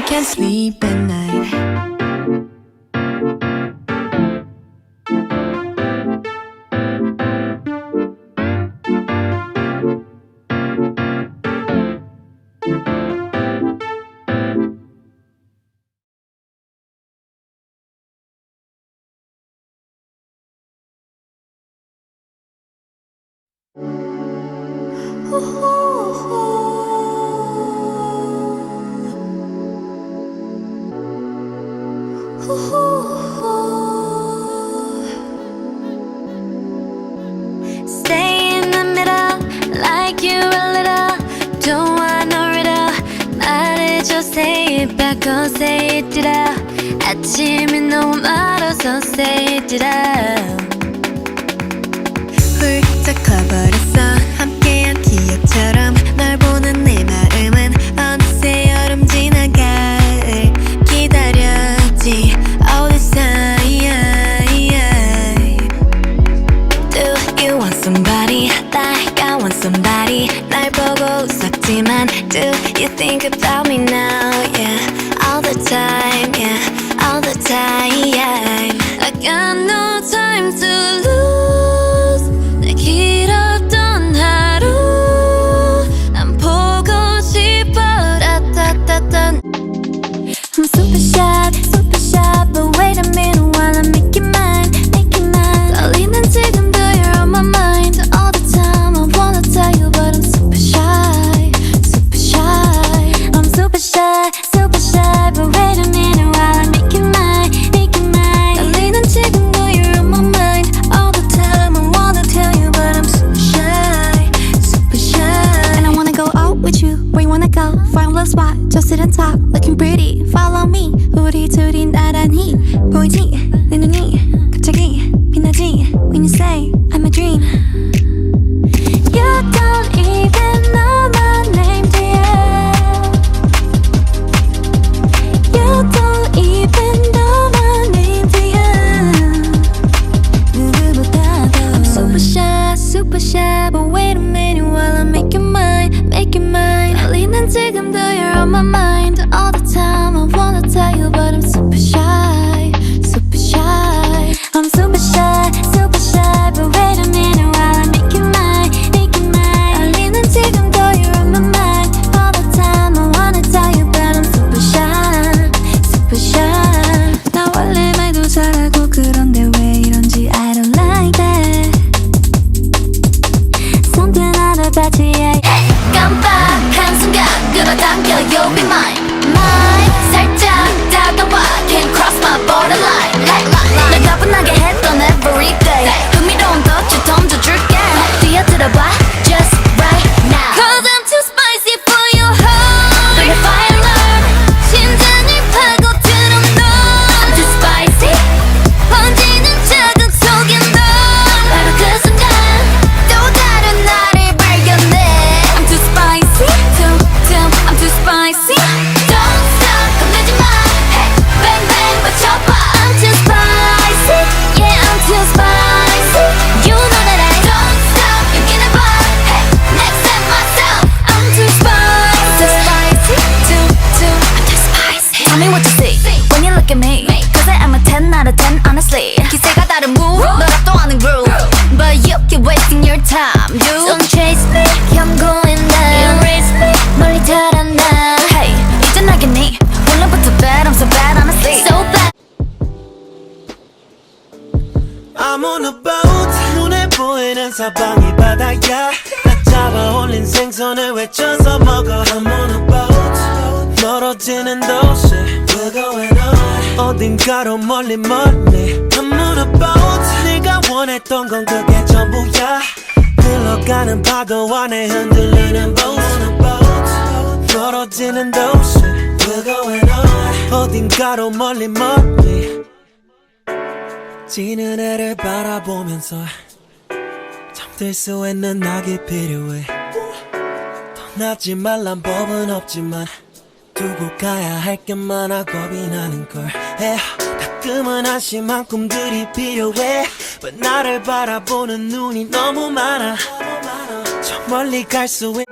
can't sleep at night. Stay in the middle, like you're a little. Don't want no riddle. 말해줘, say it back, oh say it, ditto. 아침이 너무 멀어서 say it, ditto. 훌쩍 커버렸어 함께한 기억처럼 널 보는 내 마음은 어느새 여름 지나 가을 기다렸지 all this time. Do you want somebody like I want somebody 날 보고 웃었지만 do you think about me now? Yeah, all the time, yeah, all the time. I got no time to lose. 내 길었던 하루 난 보고 싶어. 라따따따. I'm super shy, but wait a minute while I make it mine, make it mine. 떨리는 지금도 you're on my mind all the time. I wanna tell you but I'm super shy, super shy. I'm super shy, but wait a minute while I make it mine, make it mine. 떨리는 지금도 you're on my mind all the time. I wanna tell you but I'm super shy, super shy. And I wanna go out with you. Where you wanna go? Find a little spot, just sit and talk, looking pretty. Follow me. 우리 둘이 나란히 보이지? 내 눈이 갑자기 빛나지? When you say I'm a dream. You don't even know my name, dear. You don't even know my name, dear. 누구보다도 I'm super shy, but wait a minute while I make it mine, make it mine. 떨리는 지금도 you're on my mind all the time. I wanna tell you but I'm super shy, super shy. I'm super shy, but wait a minute while I make it mine, make it mine. 떨리는 지금도 you're on my mind all the time. I wanna tell you but I'm super shy, super shy. 나 원래 말도 잘하고 그런데 왜 이런지 I don't like that. Something out of bed, yeah. 깜빡한 순간 끌어당겨 you'll be mine, mine. 살짝 다가와 can't cross my borderline. 날 가분하게 했던 everyday 흥미로운 덫을 던져줄게. 뛰어들어봐 just right now. Cause I'm too spicy for your heart. Bring the fire alarm. 심장을 파고드는 너. I'm too spicy. 번지는 자극 속에 너. 바로 그 순간 또 다른 나를 발견해. I'm too spicy, I'm too spicy. Don't stop, 겁내지 마. Hey, bang bang 맞춰봐. I'm too spicy, yeah I'm too spicy. You know that I don't stop, 여기는 봐. Hey, next time myself. I'm too spicy, I'm too spicy. Tell me what you see when you look at me. Cause I am a 10 out of 10 honestly. 기세가 다른 move, 널 압도하는 groove. But you keep wasting your time, dude. Don't chase me, I'm going down. Erase me, 멀리 달아나. Hey, 이제 나겠니? 원래부터 bad, I'm so bad honestly. So bad. I'm on a boat 눈에 보이는 사방이 바다야 딱 잡아 올린 생선을 외쳐서 먹어 I'm on a boat 멀어지는 도시 We're going on 어딘가로 멀리 멀리 I'm on a boat 네가 원했던 건 그게 전부야 흘러가는 파도 안에 흔들리는 boat I'm on a boat 멀어지는 도시 We're going on 어딘가로 멀리 멀리 지는 해를 바라보면서 잠들 수 있는 낙이 필요해 떠나지 말란 법은 없지만 두고 가야 할 게 많아 겁이 나는걸 가끔은 한심한 꿈들이 필요해 But 나를 바라보는 눈이 너무 많아 저 멀리 갈 수 있는